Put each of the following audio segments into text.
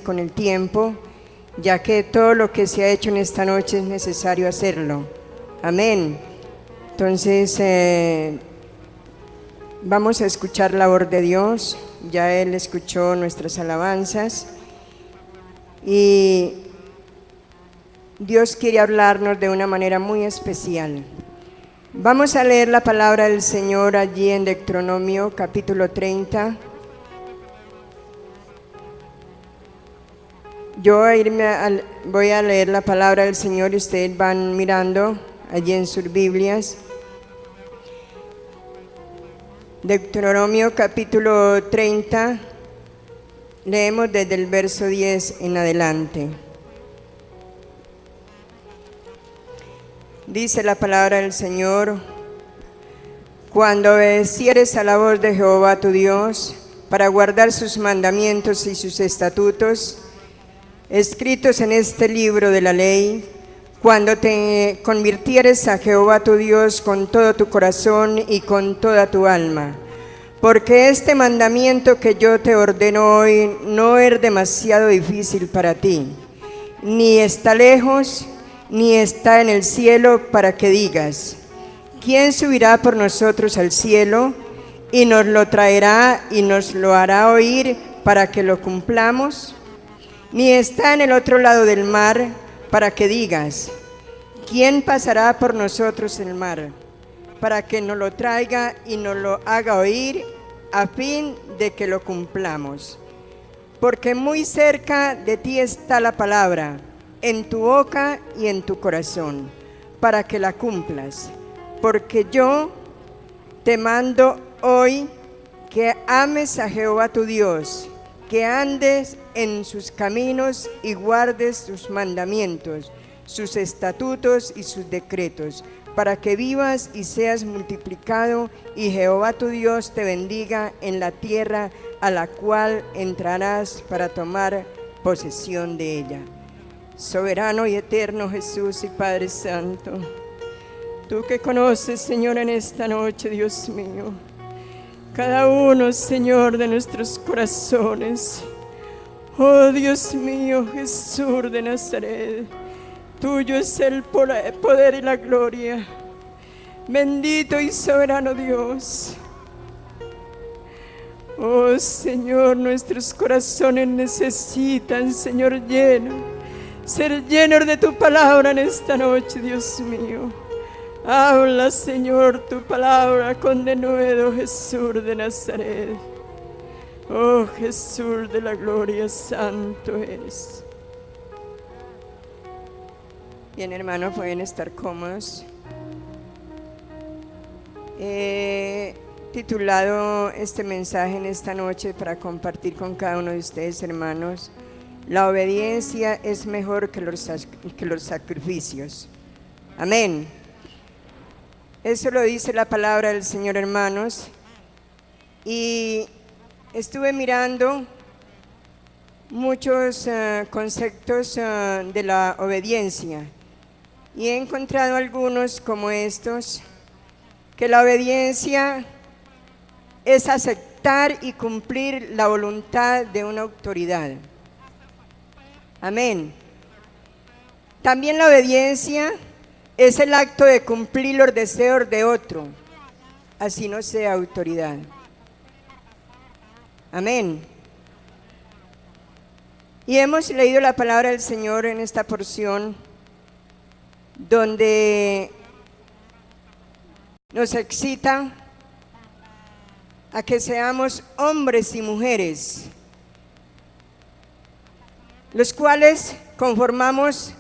con el tiempo, ya que todo lo que se ha hecho en esta noche es necesario hacerlo. Amén. Entonces, vamos a escuchar la voz de Dios. Ya Él escuchó nuestras alabanzas y Dios quiere hablarnos de una manera muy especial. Vamos a leer la palabra del Señor allí en Deuteronomio capítulo 30. Yo voy a leer la palabra del Señor y ustedes van mirando allí en sus Biblias. Deuteronomio capítulo 30, leemos desde el verso 10 en adelante. Dice la palabra del Señor: cuando obedecieres a la voz de Jehová tu Dios, para guardar sus mandamientos y sus estatutos, escritos en este libro de la ley, cuando te convirtieres a Jehová tu Dios con todo tu corazón y con toda tu alma, porque este mandamiento que yo te ordeno hoy no es demasiado difícil para ti, ni está lejos, ni está en el cielo para que digas: ¿quién subirá por nosotros al cielo y nos lo traerá y nos lo hará oír para que lo cumplamos? Ni está en el otro lado del mar para que digas: ¿quién pasará por nosotros el mar para que nos lo traiga y nos lo haga oír a fin de que lo cumplamos? Porque muy cerca de ti está la palabra, en tu boca y en tu corazón, para que la cumplas. Porque yo te mando hoy que ames a Jehová tu Dios, que andes en sus caminos y guardes sus mandamientos, sus estatutos y sus decretos, para que vivas y seas multiplicado, y Jehová tu Dios te bendiga en la tierra a la cual entrarás para tomar posesión de ella. Soberano y eterno Jesús y Padre Santo, tú que conoces, Señor, en esta noche, Dios mío, cada uno, Señor, de nuestros corazones. Oh Dios mío, Jesús de Nazaret, tuyo es el poder y la gloria. Bendito y soberano Dios. Oh Señor, nuestros corazones necesitan, Señor, ser llenos de tu palabra en esta noche, Dios mío. Habla, Señor, tu palabra con denuedo, Jesús de Nazaret. Oh Jesús de la gloria, santo eres. Bien, hermanos, pueden estar cómodos. He titulado este mensaje en esta noche para compartir con cada uno de ustedes, hermanos: la obediencia es mejor que los sacrificios. Amén. Eso lo dice la palabra del Señor, hermanos. Y estuve mirando muchos conceptos de la obediencia y he encontrado algunos como estos: que la obediencia es aceptar y cumplir la voluntad de una autoridad. Amén. También la obediencia es el acto de cumplir los deseos de otro, así no sea autoridad. Amén. Y hemos leído la palabra del Señor en esta porción, donde nos excita a que seamos hombres y mujeres, los cuales conformamos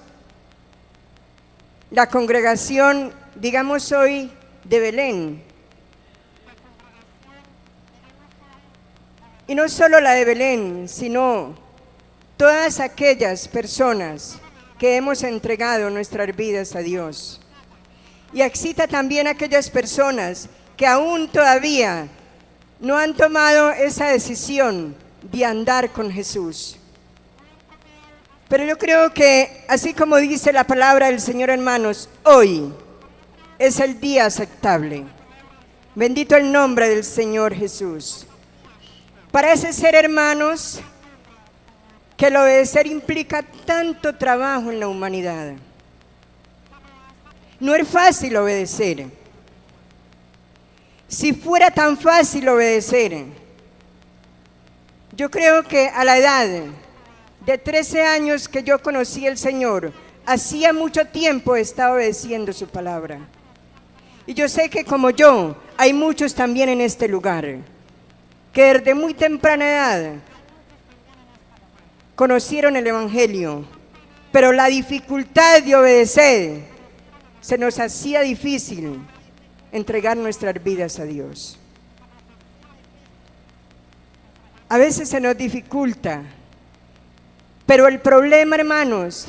la congregación, digamos hoy, de Belén. Y no solo la de Belén, sino todas aquellas personas que hemos entregado nuestras vidas a Dios. Y excita también a aquellas personas que aún todavía no han tomado esa decisión de andar con Jesús. Pero yo creo que, así como dice la palabra del Señor, hermanos, hoy es el día aceptable. Bendito el nombre del Señor Jesús. Parece ser, hermanos, que el obedecer implica tanto trabajo en la humanidad. No es fácil obedecer. Si fuera tan fácil obedecer, yo creo que a la edad de 13 años que yo conocí al Señor, hacía mucho tiempo estaba obedeciendo su palabra. Y yo sé que como yo, hay muchos también en este lugar, que desde muy temprana edad conocieron el Evangelio, pero la dificultad de obedecer se nos hacía difícil entregar nuestras vidas a Dios. A veces se nos dificulta, pero el problema, hermanos,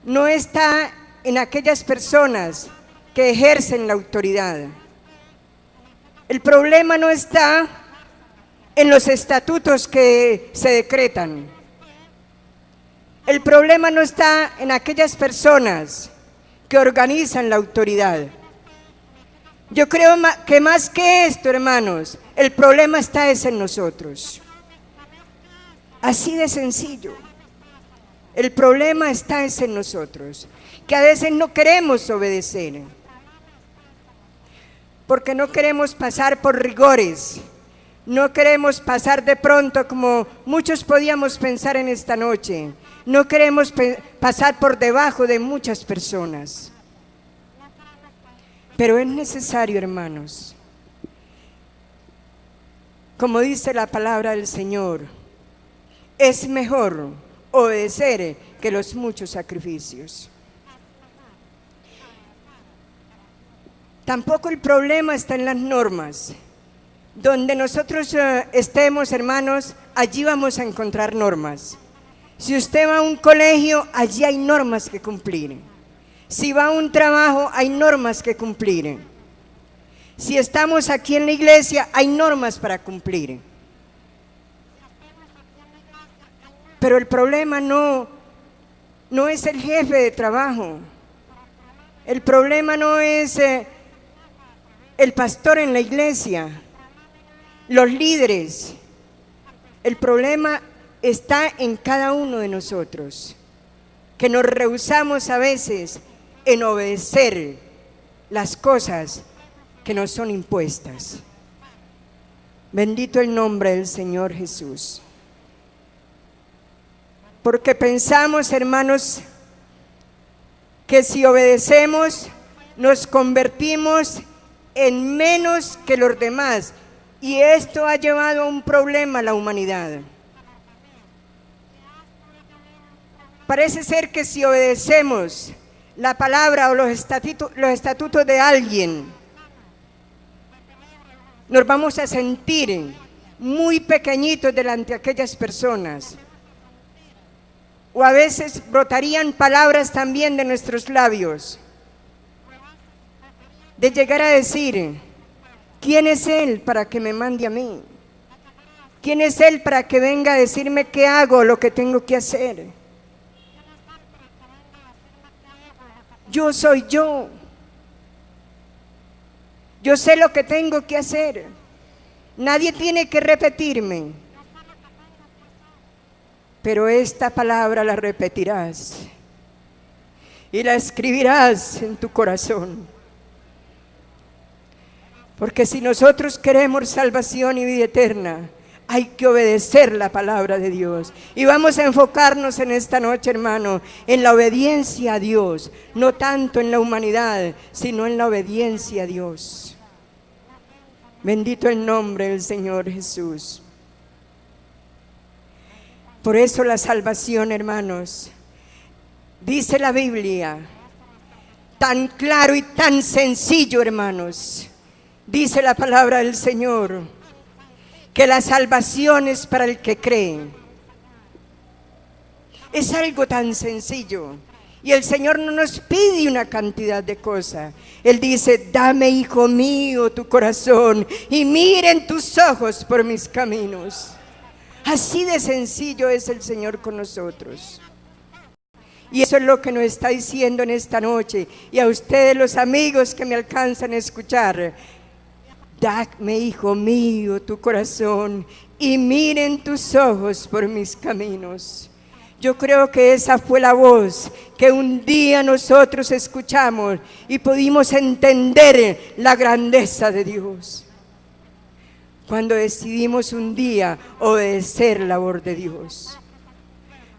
no está en aquellas personas que ejercen la autoridad. El problema no está en los estatutos que se decretan. El problema no está en aquellas personas que organizan la autoridad. Yo creo que más que esto, hermanos, el problema está en nosotros. Así de sencillo. El problema está en nosotros, que a veces no queremos obedecer, porque no queremos pasar por rigores, no queremos pasar de pronto como muchos podíamos pensar en esta noche, no queremos pasar por debajo de muchas personas. Pero es necesario, hermanos, como dice la palabra del Señor, es mejor obedecer que los muchos sacrificios. Tampoco el problema está en las normas. Donde nosotros estemos, hermanos, allí vamos a encontrar normas. Si usted va a un colegio, allí hay normas que cumplir. Si va a un trabajo, hay normas que cumplir. Si estamos aquí en la iglesia, hay normas para cumplir. Pero el problema no es el jefe de trabajo. El problema no es el pastor en la iglesia, los líderes. El problema está en cada uno de nosotros, que nos rehusamos a veces en obedecer las cosas que nos son impuestas. Bendito el nombre del Señor Jesús. Porque pensamos, hermanos, que si obedecemos nos convertimos en menos que los demás, y esto ha llevado a un problema a la humanidad. Parece ser que si obedecemos la palabra o los estatutos de alguien, nos vamos a sentir muy pequeñitos delante de aquellas personas. O a veces brotarían palabras también de nuestros labios, de llegar a decir: ¿quién es Él para que me mande a mí? ¿Quién es Él para que venga a decirme qué hago, lo que tengo que hacer? Yo soy yo. Yo sé lo que tengo que hacer. Nadie tiene que repetirme. Pero esta palabra la repetirás y la escribirás en tu corazón. Porque si nosotros queremos salvación y vida eterna, hay que obedecer la palabra de Dios. Y vamos a enfocarnos en esta noche, hermano, en la obediencia a Dios. No tanto en la humanidad, sino en la obediencia a Dios. Bendito el nombre del Señor Jesús. Por eso la salvación, hermanos, dice la Biblia, tan claro y tan sencillo, hermanos, dice la palabra del Señor, que la salvación es para el que cree. Es algo tan sencillo. Y el Señor no nos pide una cantidad de cosas. Él dice: dame, hijo mío, tu corazón y miren tus ojos por mis caminos. Así de sencillo es el Señor con nosotros. Y eso es lo que nos está diciendo en esta noche. Y a ustedes, los amigos que me alcanzan a escuchar: dame, hijo mío, tu corazón y miren tus ojos por mis caminos. Yo creo que esa fue la voz que un día nosotros escuchamos y pudimos entender la grandeza de Dios. Cuando decidimos un día obedecer la voz de Dios.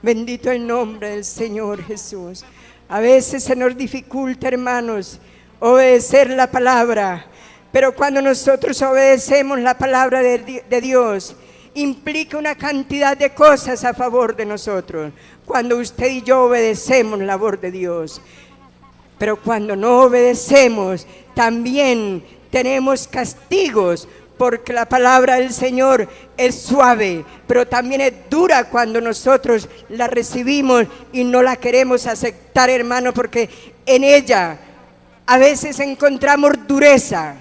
Bendito el nombre del Señor Jesús. A veces se nos dificulta, hermanos, obedecer la palabra, pero cuando nosotros obedecemos la palabra de Dios, implica una cantidad de cosas a favor de nosotros. Cuando usted y yo obedecemos la voz de Dios, pero cuando no obedecemos, también tenemos castigos, porque la palabra del Señor es suave, pero también es dura cuando nosotros la recibimos y no la queremos aceptar, hermano, porque en ella a veces encontramos dureza,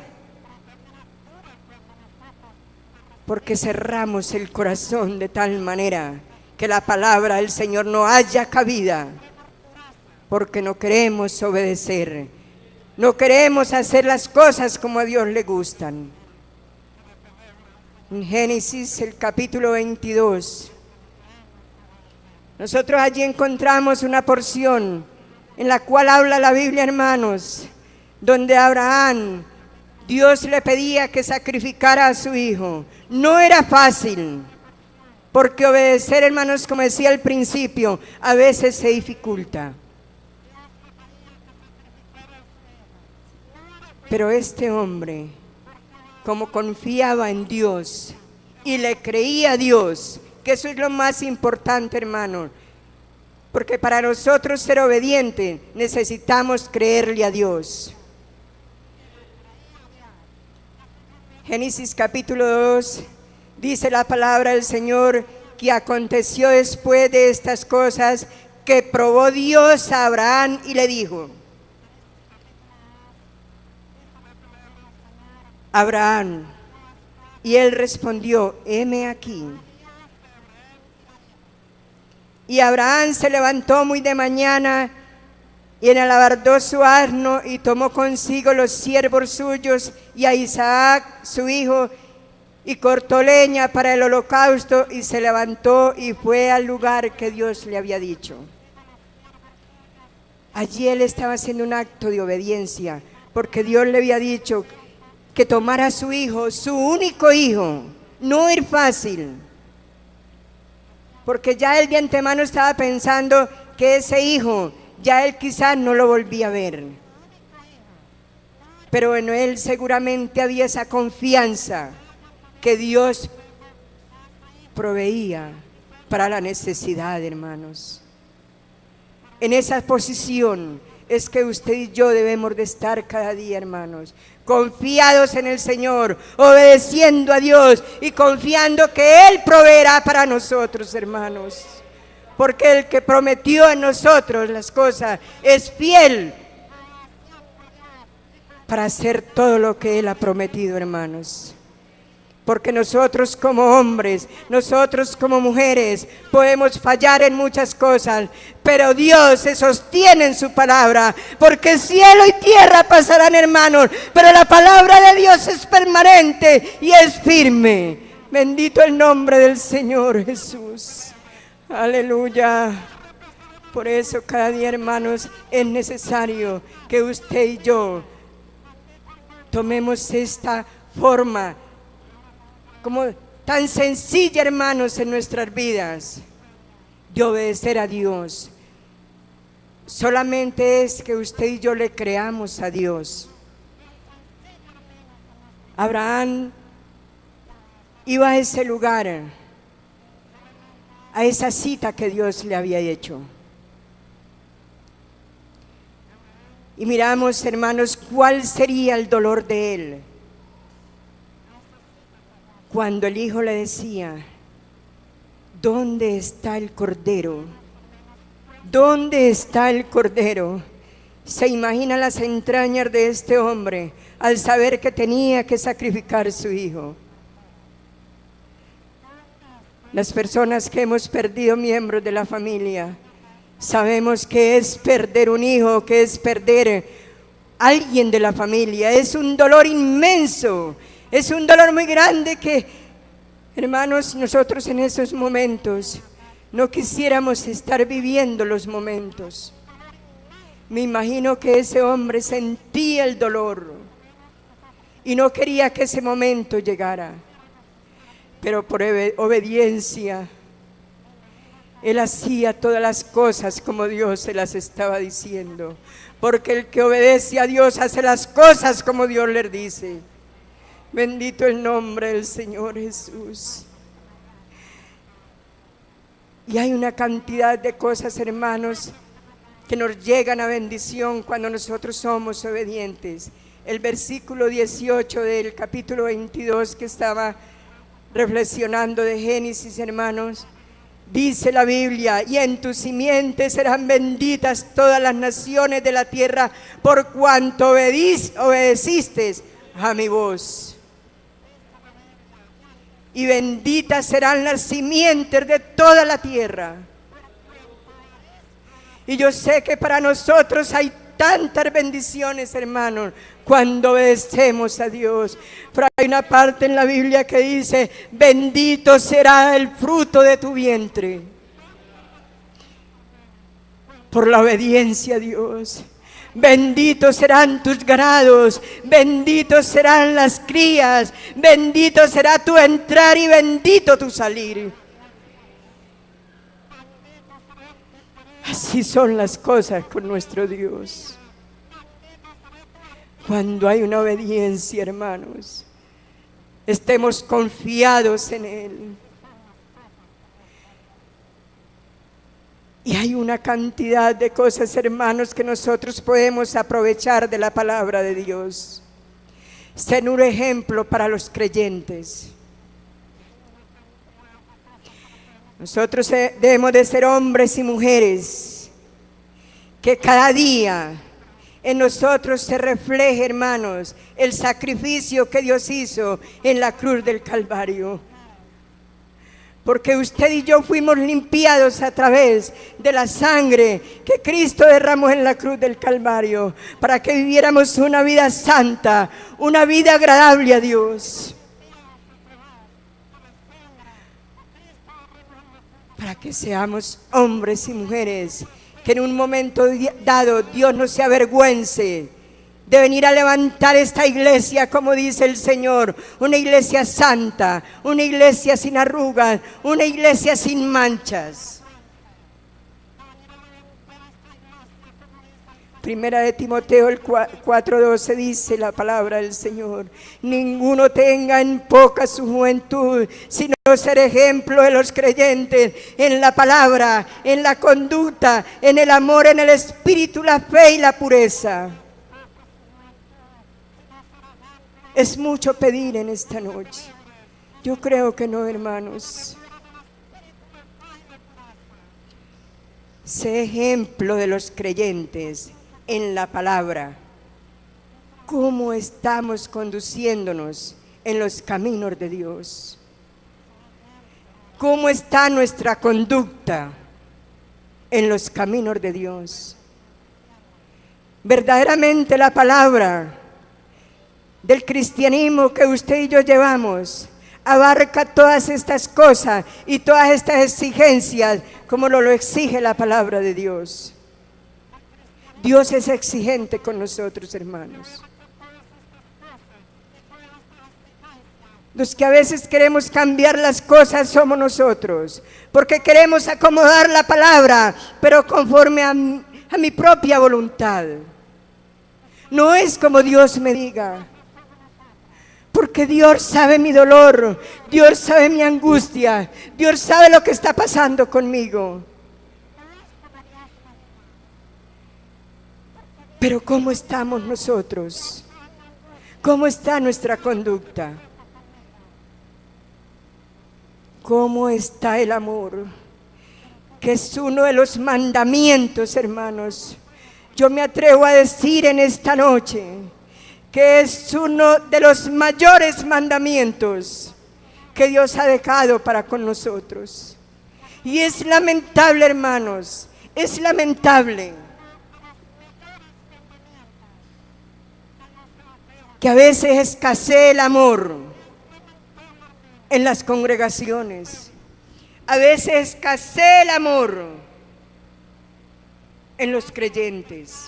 porque cerramos el corazón de tal manera que la palabra del Señor no haya cabida, porque no queremos obedecer, no queremos hacer las cosas como a Dios le gustan. En Génesis, el capítulo 22, nosotros allí encontramos una porción en la cual habla la Biblia, hermanos, donde Abraham, Dios le pedía que sacrificara a su hijo. No era fácil, porque obedecer, hermanos, como decía al principio, a veces se dificulta. Pero este hombre, como confiaba en Dios y le creía a Dios, que eso es lo más importante, hermano, porque para nosotros ser obedientes necesitamos creerle a Dios. Génesis capítulo 2, dice la palabra del Señor, que aconteció después de estas cosas, que probó Dios a Abraham y le dijo: Abraham. Y él respondió: heme aquí. Y Abraham se levantó muy de mañana y enalabardó su asno y tomó consigo los siervos suyos y a Isaac su hijo y cortó leña para el holocausto y se levantó y fue al lugar que Dios le había dicho. Allí él estaba haciendo un acto de obediencia, porque Dios le había dicho que tomara a su hijo, su único hijo. No era fácil, porque ya él de antemano estaba pensando que ese hijo, ya él quizás no lo volvía a ver. Pero en él seguramente había esa confianza que Dios proveía para la necesidad, hermanos. En esa posición es que usted y yo debemos de estar cada día, hermanos, confiados en el Señor, obedeciendo a Dios y confiando que Él proveerá para nosotros, hermanos, porque el que prometió en nosotros las cosas es fiel para hacer todo lo que Él ha prometido, hermanos. Porque nosotros como hombres, nosotros como mujeres podemos fallar en muchas cosas, pero Dios se sostiene en su palabra, porque cielo y tierra pasarán, hermanos, pero la palabra de Dios es permanente y es firme. Bendito el nombre del Señor Jesús. Aleluya. Por eso cada día, hermanos, es necesario que usted y yo tomemos esta forma como tan sencilla, hermanos, en nuestras vidas, de obedecer a Dios. Solamente es que usted y yo le creamos a Dios. Abraham iba a ese lugar, a esa cita que Dios le había hecho. Y miramos, hermanos, cuál sería el dolor de él cuando el hijo le decía: ¿dónde está el cordero? ¿Dónde está el cordero? Se imagina las entrañas de este hombre al saber que tenía que sacrificar a su hijo. Las personas que hemos perdido miembros de la familia, sabemos que es perder un hijo, que es perder a alguien de la familia. Es un dolor inmenso. Es un dolor muy grande que, hermanos, nosotros en esos momentos no quisiéramos estar viviendo los momentos. Me imagino que ese hombre sentía el dolor y no quería que ese momento llegara, pero por obediencia él hacía todas las cosas como Dios se las estaba diciendo, porque el que obedece a Dios hace las cosas como Dios le dice. Bendito el nombre del Señor Jesús. Y hay una cantidad de cosas, hermanos, que nos llegan a bendición cuando nosotros somos obedientes. El versículo 18 del capítulo 22 que estaba reflexionando de Génesis, hermanos, dice la Biblia: y en tu simiente serán benditas todas las naciones de la tierra, por cuanto obedeciste a mi voz. Y benditas serán las simientes de toda la tierra. Y yo sé que para nosotros hay tantas bendiciones, hermanos, cuando obedecemos a Dios. Pero hay una parte en la Biblia que dice: bendito será el fruto de tu vientre, por la obediencia a Dios. Benditos serán tus ganados, benditos serán las crías, bendito será tu entrar y bendito tu salir. Así son las cosas con nuestro Dios. Cuando hay una obediencia, hermanos, estemos confiados en Él. Y hay una cantidad de cosas, hermanos, que nosotros podemos aprovechar de la palabra de Dios. Ser un ejemplo para los creyentes. Nosotros debemos de ser hombres y mujeres que cada día en nosotros se refleje, hermanos, el sacrificio que Dios hizo en la cruz del Calvario. Porque usted y yo fuimos limpiados a través de la sangre que Cristo derramó en la cruz del Calvario, para que viviéramos una vida santa, una vida agradable a Dios. Para que seamos hombres y mujeres que en un momento dado Dios no se avergüence de venir a levantar esta iglesia, como dice el Señor, una iglesia santa, una iglesia sin arrugas, una iglesia sin manchas. Primera de Timoteo 4:12 dice la palabra del Señor: ninguno tenga en poca su juventud, sino ser ejemplo de los creyentes en la palabra, en la conducta, en el amor, en el espíritu, la fe y la pureza. Es mucho pedir en esta noche. Yo creo que no, hermanos. Sé ejemplo de los creyentes en la palabra. ¿Cómo estamos conduciéndonos en los caminos de Dios? ¿Cómo está nuestra conducta en los caminos de Dios? Verdaderamente la palabra del cristianismo que usted y yo llevamos abarca todas estas cosas y todas estas exigencias, como lo exige la palabra de Dios. Dios es exigente con nosotros, hermanos. Los que a veces queremos cambiar las cosas somos nosotros, porque queremos acomodar la palabra, pero conforme a mi propia voluntad. No es como Dios me diga, porque Dios sabe mi dolor, Dios sabe mi angustia, Dios sabe lo que está pasando conmigo. Pero ¿cómo estamos nosotros? ¿Cómo está nuestra conducta? ¿Cómo está el amor? Que es uno de los mandamientos, hermanos. Yo me atrevo a decir en esta noche que es uno de los mayores mandamientos que Dios ha dejado para con nosotros. Y es lamentable, hermanos, es lamentable que a veces escasee el amor en las congregaciones. A veces escasea el amor en los creyentes.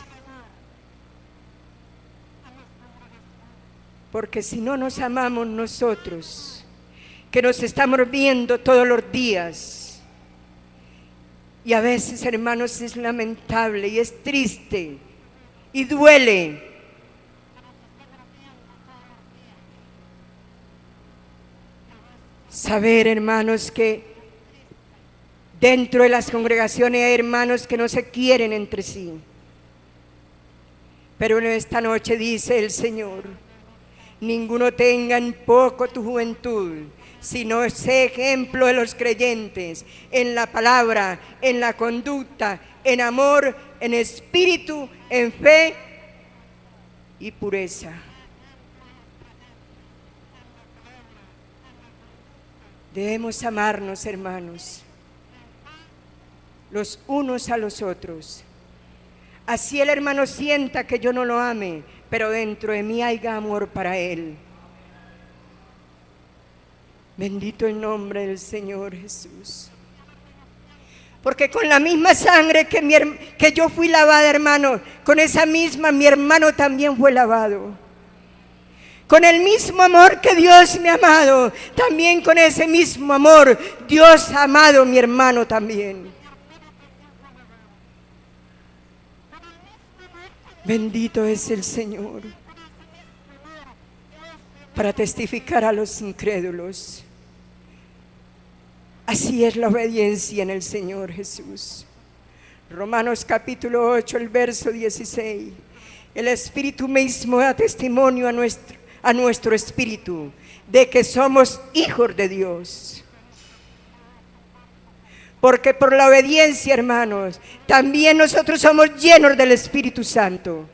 Porque si no nos amamos nosotros, que nos estamos viendo todos los días, y a veces, hermanos, es lamentable y es triste y duele saber, hermanos, que dentro de las congregaciones hay hermanos que no se quieren entre sí. Pero en esta noche dice el Señor: ninguno tenga en poco tu juventud, sino sé ejemplo de los creyentes en la palabra, en la conducta, en amor, en espíritu, en fe y pureza. Debemos amarnos, hermanos, los unos a los otros. Así el hermano sienta que yo no lo ame, pero dentro de mí haya amor para él. Bendito el nombre del Señor Jesús. Porque con la misma sangre que yo fui lavada, hermano, con esa misma mi hermano también fue lavado. Con el mismo amor que Dios me ha amado, también con ese mismo amor Dios ha amado a mi hermano también. Bendito es el Señor para testificar a los incrédulos. Así es la obediencia en el Señor Jesús. Romanos capítulo 8, el verso 16. El Espíritu mismo da testimonio a nuestro espíritu de que somos hijos de Dios. Porque por la obediencia, hermanos, también nosotros somos llenos del Espíritu Santo.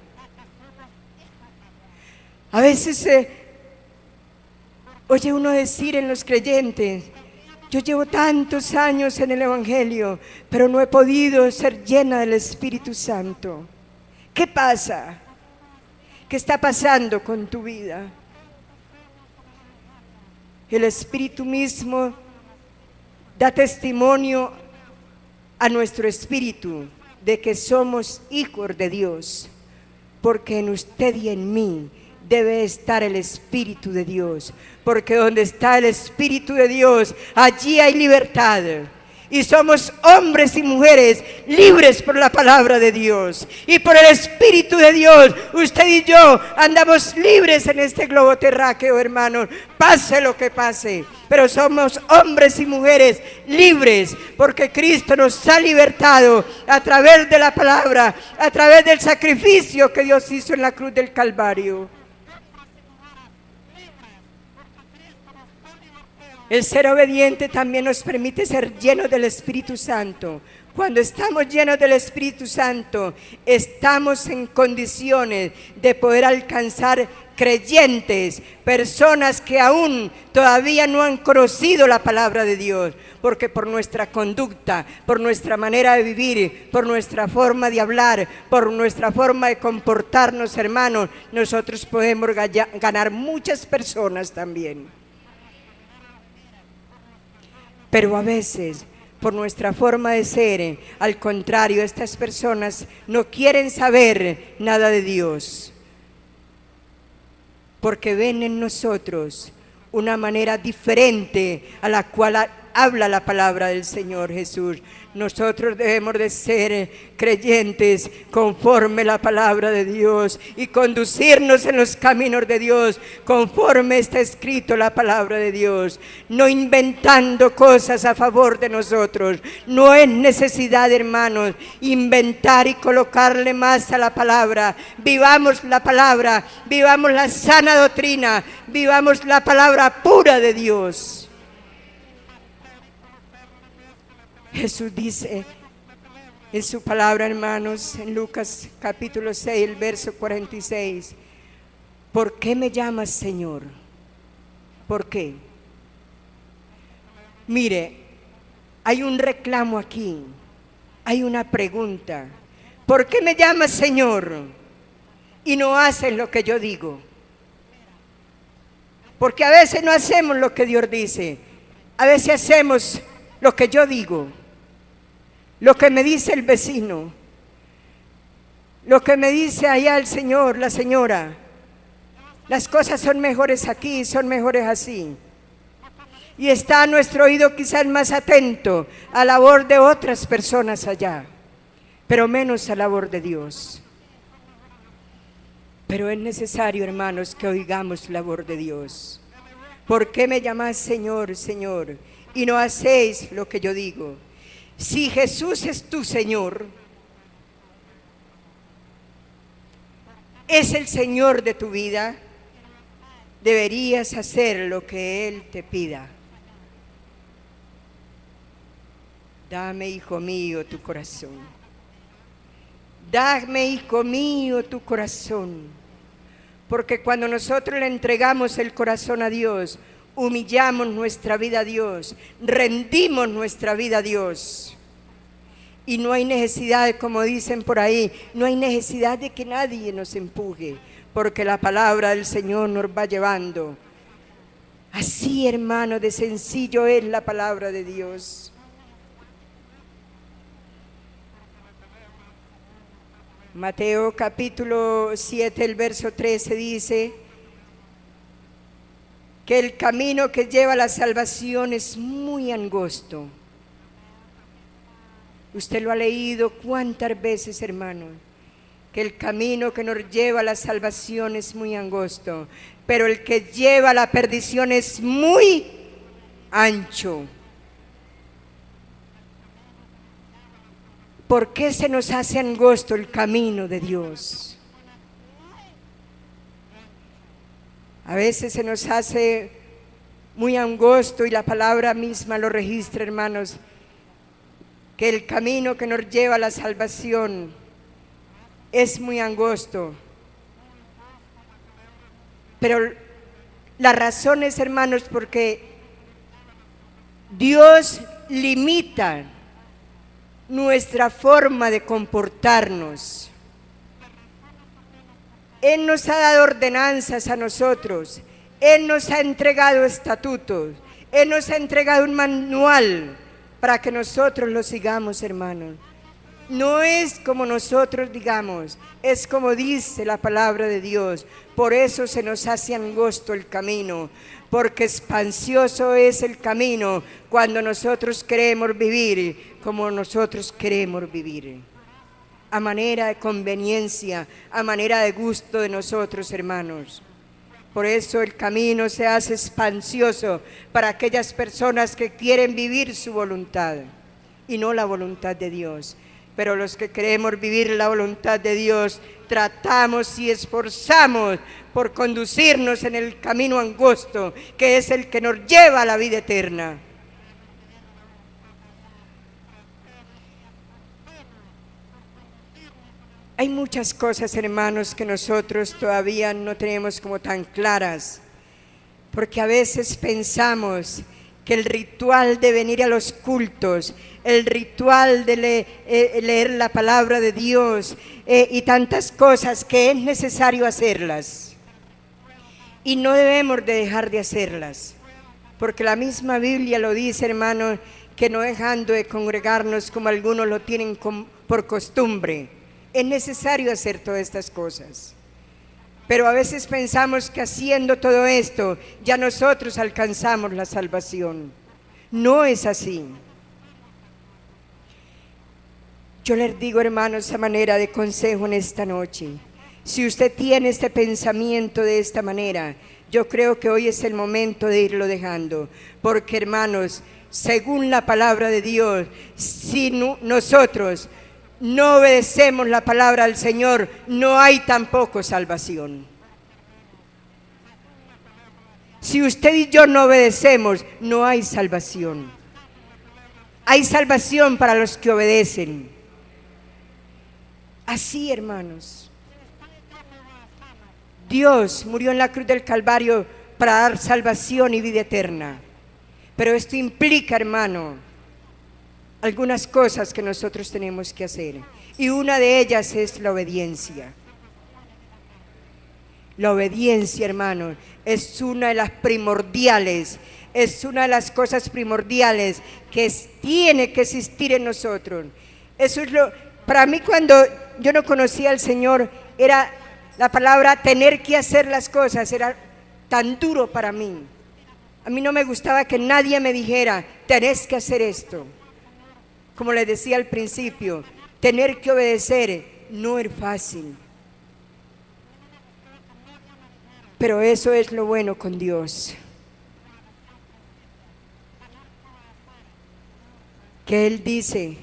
A veces oye uno decir en los creyentes: yo llevo tantos años en el Evangelio, pero no he podido ser llena del Espíritu Santo. ¿Qué pasa? ¿Qué está pasando con tu vida? El Espíritu mismo da testimonio a nuestro espíritu de que somos hijos de Dios, porque en usted y en mí debe estar el Espíritu de Dios, porque donde está el Espíritu de Dios, allí hay libertad. Y somos hombres y mujeres libres por la palabra de Dios. Y por el Espíritu de Dios, usted y yo andamos libres en este globo terráqueo, hermanos. Pase lo que pase. Pero somos hombres y mujeres libres, porque Cristo nos ha libertado a través de la palabra, a través del sacrificio que Dios hizo en la cruz del Calvario. El ser obediente también nos permite ser llenos del Espíritu Santo. Cuando estamos llenos del Espíritu Santo, estamos en condiciones de poder alcanzar creyentes, personas que aún todavía no han conocido la palabra de Dios, porque por nuestra conducta, por nuestra manera de vivir, por nuestra forma de hablar, por nuestra forma de comportarnos, hermanos, nosotros podemos ganar muchas personas también. Pero a veces, por nuestra forma de ser, al contrario, estas personas no quieren saber nada de Dios, porque ven en nosotros una manera diferente a la cual habla la palabra del Señor Jesús. Nosotros debemos de ser creyentes conforme la palabra de Dios y conducirnos en los caminos de Dios conforme está escrito la palabra de Dios, no inventando cosas a favor de nosotros. No es necesidad, hermanos, inventar y colocarle más a la palabra. Vivamos la palabra, vivamos la sana doctrina, vivamos la palabra pura de Dios. Jesús dice en su palabra, hermanos, en Lucas capítulo 6, el verso 46, ¿por qué me llamas Señor? ¿Por qué? Mire, hay un reclamo aquí, hay una pregunta. ¿Por qué me llamas Señor y no haces lo que yo digo? Porque a veces no hacemos lo que Dios dice, a veces hacemos lo que yo digo, lo que me dice el vecino, lo que me dice allá el señor, la señora. Las cosas son mejores aquí, son mejores así. Y está nuestro oído quizás más atento a la voz de otras personas allá, pero menos a la voz de Dios. Pero es necesario, hermanos, que oigamos la voz de Dios. ¿Por qué me llamás Señor, Señor, y no hacéis lo que yo digo? Si Jesús es tu Señor, es el Señor de tu vida, deberías hacer lo que Él te pida. Dame, hijo mío, tu corazón. Dame, hijo mío, tu corazón. Porque cuando nosotros le entregamos el corazón a Dios, humillamos nuestra vida a Dios, rendimos nuestra vida a Dios. Y no hay necesidad, como dicen por ahí, no hay necesidad de que nadie nos empuje, porque la palabra del Señor nos va llevando. Así, hermano, de sencillo es la palabra de Dios. Mateo capítulo 7, el verso 13 dice que el camino que lleva a la salvación es muy angosto. Usted lo ha leído cuántas veces, hermano, que el camino que nos lleva a la salvación es muy angosto, pero el que lleva a la perdición es muy ancho. ¿Por qué se nos hace angosto el camino de Dios? A veces se nos hace muy angosto, y la palabra misma lo registra, hermanos, que el camino que nos lleva a la salvación es muy angosto. Pero la razón es, hermanos, porque Dios limita nuestra forma de comportarnos. Él nos ha dado ordenanzas a nosotros, Él nos ha entregado estatutos, Él nos ha entregado un manual para que nosotros lo sigamos, hermanos. No es como nosotros digamos, es como dice la palabra de Dios. Por eso se nos hace angosto el camino, porque espacioso es el camino cuando nosotros queremos vivir como nosotros queremos vivir, a manera de conveniencia, a manera de gusto de nosotros, hermanos. Por eso el camino se hace espacioso para aquellas personas que quieren vivir su voluntad y no la voluntad de Dios. Pero los que queremos vivir la voluntad de Dios, tratamos y esforzamos por conducirnos en el camino angosto, que es el que nos lleva a la vida eterna. Hay muchas cosas, hermanos, que nosotros todavía no tenemos como tan claras, porque a veces pensamos que el ritual de venir a los cultos, el ritual de leer la palabra de Dios y tantas cosas que es necesario hacerlas, y no debemos de dejar de hacerlas, porque la misma Biblia lo dice, hermanos, que no dejando de congregarnos como algunos lo tienen por costumbre. Es necesario hacer todas estas cosas, pero a veces pensamos que haciendo todo esto ya nosotros alcanzamos la salvación. No es así. Yo les digo, hermanos, a manera de consejo en esta noche, si usted tiene este pensamiento de esta manera, yo creo que hoy es el momento de irlo dejando, porque, hermanos, según la palabra de Dios, si nosotros no obedecemos la palabra del Señor, no hay tampoco salvación. Si usted y yo no obedecemos, no hay salvación. Hay salvación para los que obedecen. Así, hermanos, Dios murió en la cruz del Calvario para dar salvación y vida eterna. Pero esto implica, hermano, algunas cosas que nosotros tenemos que hacer, y una de ellas es la obediencia. La obediencia, hermano, es una de las primordiales, es una de las cosas primordiales que tiene que existir en nosotros. Eso es para mí, cuando yo no conocía al Señor, era la palabra tener que hacer las cosas, era tan duro para mí. A mí no me gustaba que nadie me dijera, tenés que hacer esto. Como les decía al principio, tener que obedecer no es fácil. Pero eso es lo bueno con Dios. Que Él dice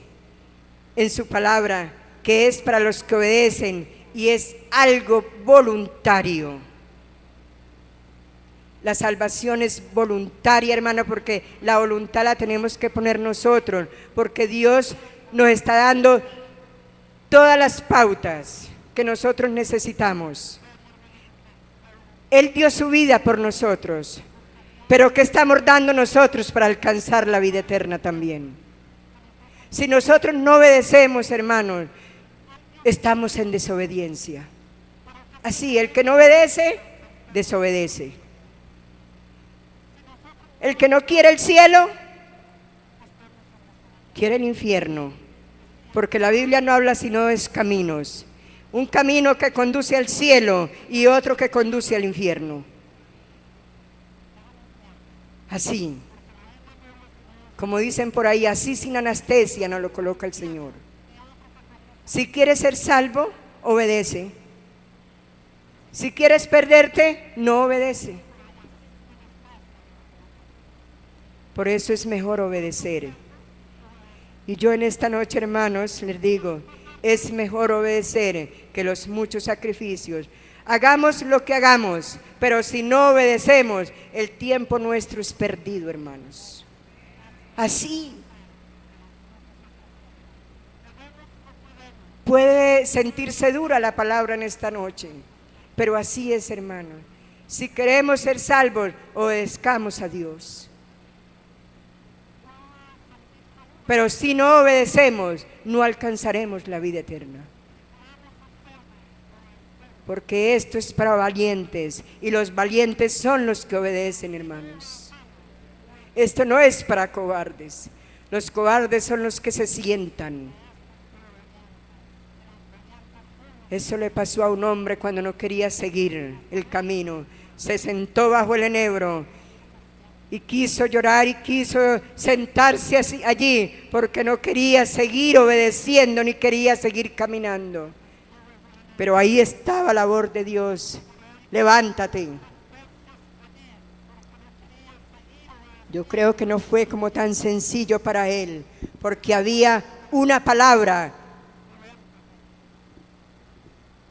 en su palabra que es para los que obedecen y es algo voluntario. La salvación es voluntaria, hermano, porque la voluntad la tenemos que poner nosotros, porque Dios nos está dando todas las pautas que nosotros necesitamos. Él dio su vida por nosotros, pero ¿qué estamos dando nosotros para alcanzar la vida eterna también? Si nosotros no obedecemos, hermanos, estamos en desobediencia. Así, el que no obedece, desobedece. El que no quiere el cielo, quiere el infierno, porque la Biblia no habla sino de caminos. Un camino que conduce al cielo y otro que conduce al infierno. Así, como dicen por ahí, así sin anestesia nos lo coloca el Señor. Si quieres ser salvo, obedece. Si quieres perderte, no obedece. Por eso es mejor obedecer. Y yo en esta noche, hermanos, les digo, es mejor obedecer que los muchos sacrificios. Hagamos lo que hagamos, pero si no obedecemos, el tiempo nuestro es perdido, hermanos. Así. Puede sentirse dura la palabra en esta noche, pero así es, hermano. Si queremos ser salvos, obedezcamos a Dios. Pero si no obedecemos, no alcanzaremos la vida eterna. Porque esto es para valientes, y los valientes son los que obedecen, hermanos. Esto no es para cobardes. Los cobardes son los que se sientan. Eso le pasó a un hombre cuando no quería seguir el camino. Se sentó bajo el enebro y quiso llorar y quiso sentarse allí porque no quería seguir obedeciendo ni quería seguir caminando. Pero ahí estaba la voz de Dios: levántate. Yo creo que no fue como tan sencillo para él, porque había una palabra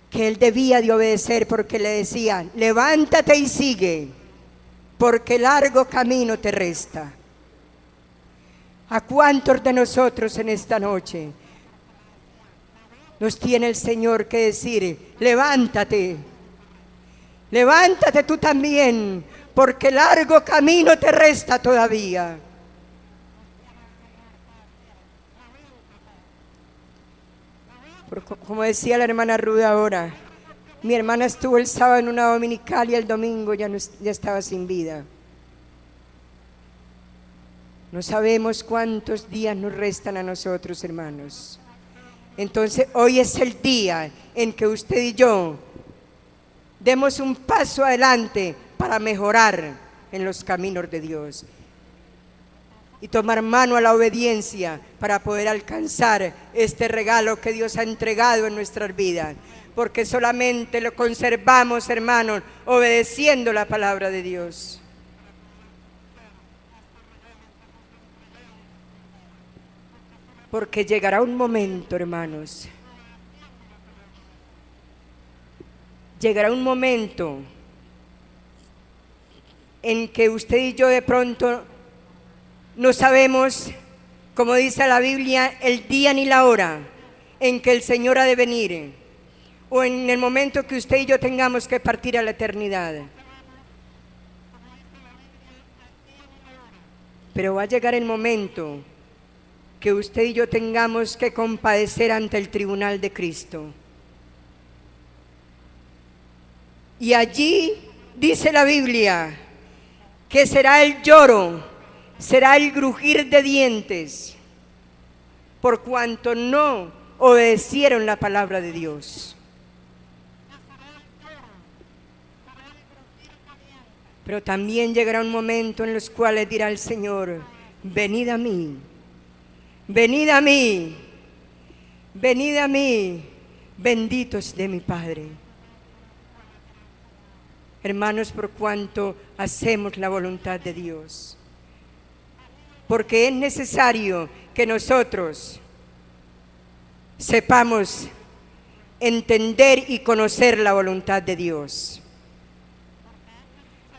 que él debía de obedecer, porque le decía: levántate y sigue, porque largo camino te resta. ¿A cuántos de nosotros en esta noche nos tiene el Señor que decir: levántate, levántate tú también, porque largo camino te resta todavía? Como decía la hermana Ruda ahora, mi hermana estuvo el sábado en una dominical y el domingo ya estaba sin vida. No sabemos cuántos días nos restan a nosotros, hermanos. Entonces hoy es el día en que usted y yo demos un paso adelante para mejorar en los caminos de Dios y tomar mano a la obediencia para poder alcanzar este regalo que Dios ha entregado en nuestras vidas, porque solamente lo conservamos, hermanos, obedeciendo la palabra de Dios. Porque llegará un momento, hermanos, llegará un momento en que usted y yo de pronto no sabemos, como dice la Biblia, el día ni la hora en que el Señor ha de venir, o en el momento que usted y yo tengamos que partir a la eternidad. Pero va a llegar el momento que usted y yo tengamos que compadecer ante el tribunal de Cristo. Y allí dice la Biblia que será el lloro, será el crujir de dientes, por cuanto no obedecieron la palabra de Dios. Pero también llegará un momento en los cuales dirá el Señor: venid a mí, venid a mí, venid a mí, benditos de mi Padre. Hermanos, por cuanto hacemos la voluntad de Dios, porque es necesario que nosotros sepamos entender y conocer la voluntad de Dios.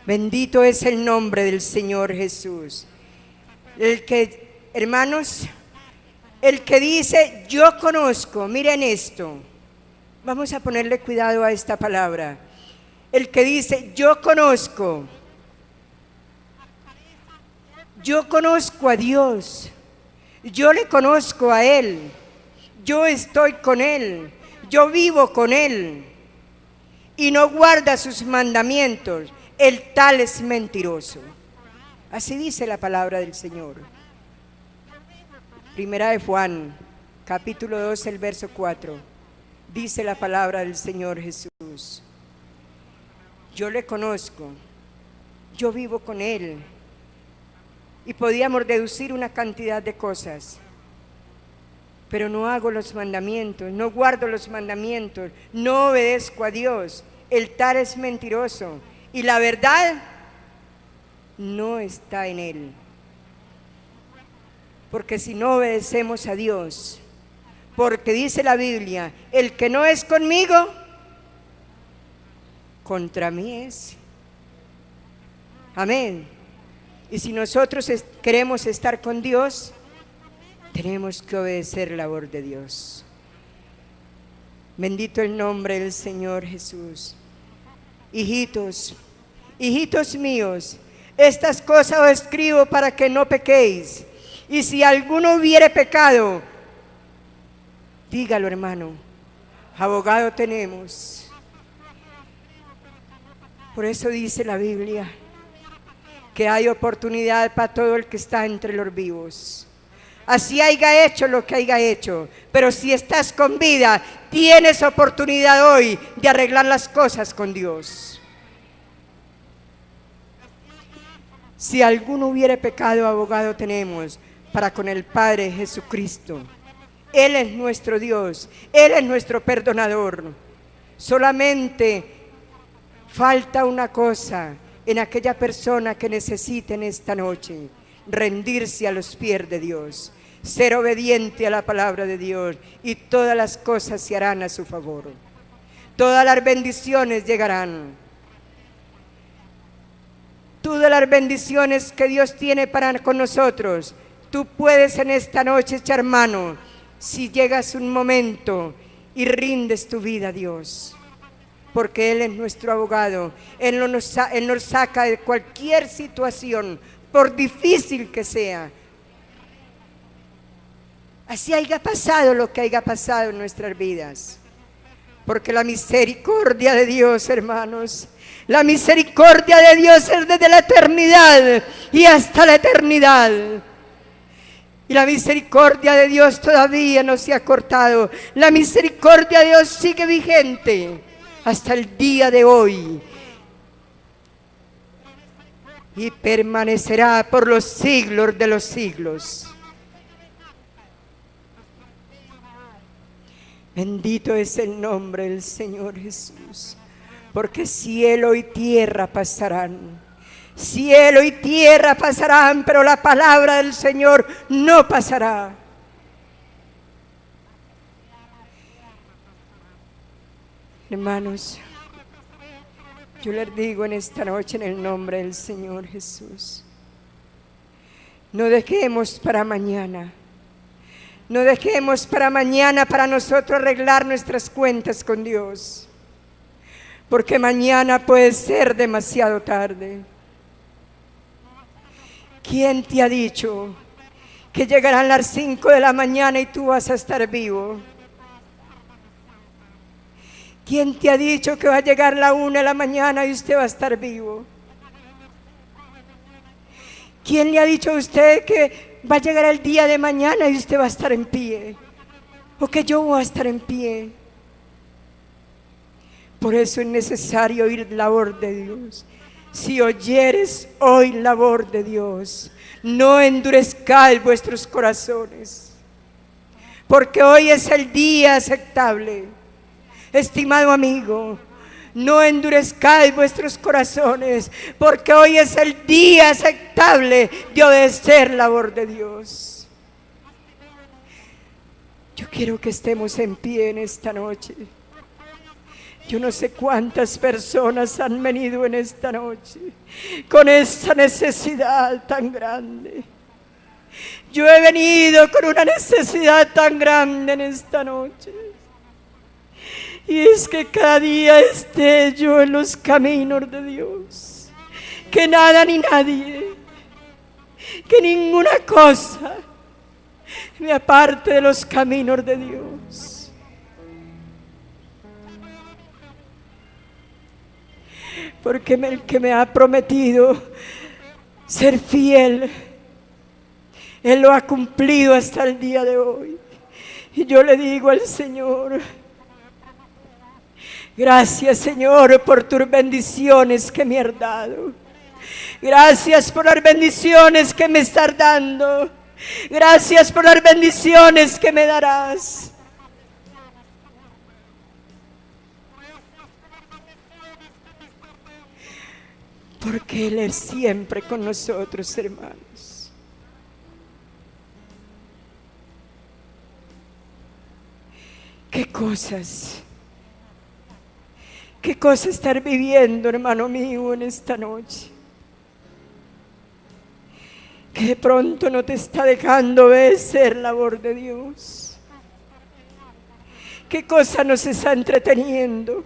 Bendito es el nombre del Señor Jesús. Hermanos, el que dice yo conozco, miren esto, vamos a ponerle cuidado a esta palabra. El que dice yo conozco a Dios, yo le conozco a Él, yo estoy con Él, yo vivo con Él, y no guarda sus mandamientos, el tal es mentiroso. Así dice la palabra del Señor. Primera de Juan, capítulo 2, el verso 4. Dice la palabra del Señor Jesús: yo le conozco, yo vivo con Él. Y podíamos deducir una cantidad de cosas, pero no hago los mandamientos, no guardo los mandamientos, no obedezco a Dios. El tal es mentiroso y la verdad no está en Él. Porque si no obedecemos a Dios, porque dice la Biblia, el que no es conmigo, contra mí es. Amén. Y si nosotros queremos estar con Dios, tenemos que obedecer la voz de Dios. Bendito el nombre del Señor Jesús. Hijitos, hijitos míos, estas cosas os escribo para que no pequéis. Y si alguno hubiere pecado, dígalo, hermano, abogado tenemos. Por eso dice la Biblia que hay oportunidad para todo el que está entre los vivos. Así haya hecho lo que haya hecho, pero si estás con vida, tienes oportunidad hoy de arreglar las cosas con Dios. Si alguno hubiere pecado, abogado tenemos para con el Padre Jesucristo. Él es nuestro Dios, Él es nuestro perdonador. Solamente falta una cosa en aquella persona que necesite en esta noche: rendirse a los pies de Dios, ser obediente a la palabra de Dios, y todas las cosas se harán a su favor. Todas las bendiciones llegarán. Todas las bendiciones que Dios tiene para con nosotros, tú puedes en esta noche echar mano, si llegas un momento y rindes tu vida a Dios. Porque Él es nuestro abogado, Él nos saca de cualquier situación, por difícil que sea. Así haya pasado lo que haya pasado en nuestras vidas. Porque la misericordia de Dios, hermanos, la misericordia de Dios es desde la eternidad y hasta la eternidad. Y la misericordia de Dios todavía no se ha cortado. La misericordia de Dios sigue vigente hasta el día de hoy, y permanecerá por los siglos de los siglos. Bendito es el nombre del Señor Jesús, porque cielo y tierra pasarán, cielo y tierra pasarán, pero la palabra del Señor no pasará. Hermanos, yo les digo en esta noche en el nombre del Señor Jesús, no dejemos para mañana, no dejemos para mañana para nosotros arreglar nuestras cuentas con Dios, porque mañana puede ser demasiado tarde. ¿Quién te ha dicho que llegarán las 5 de la mañana y tú vas a estar vivo? ¿Quién te ha dicho que va a llegar la 1 de la mañana y usted va a estar vivo? ¿Quién le ha dicho a usted que va a llegar el día de mañana y usted va a estar en pie? ¿O que yo voy a estar en pie? Por eso es necesario oír la voz de Dios. Si oyeres hoy la voz de Dios, no endurezcáis vuestros corazones, porque hoy es el día aceptable. Estimado amigo, no endurezcáis vuestros corazones, porque hoy es el día aceptable de obedecer la voz de Dios. Yo quiero que estemos en pie en esta noche. Yo no sé cuántas personas han venido en esta noche con esta necesidad tan grande. Yo he venido con una necesidad tan grande en esta noche. Y es que cada día esté yo en los caminos de Dios. Que nada ni nadie, que ninguna cosa me aparte de los caminos de Dios. Porque el que me ha prometido ser fiel, Él lo ha cumplido hasta el día de hoy. Y yo le digo al Señor: gracias, Señor, por tus bendiciones que me has dado. Gracias por las bendiciones que me estás dando. Gracias por las bendiciones que me darás. Porque Él es siempre con nosotros, hermanos. ¿Qué cosas estar viviendo, hermano mío, en esta noche? Que de pronto no te está dejando obedecer la voz de Dios. ¿Qué cosa nos está entreteniendo?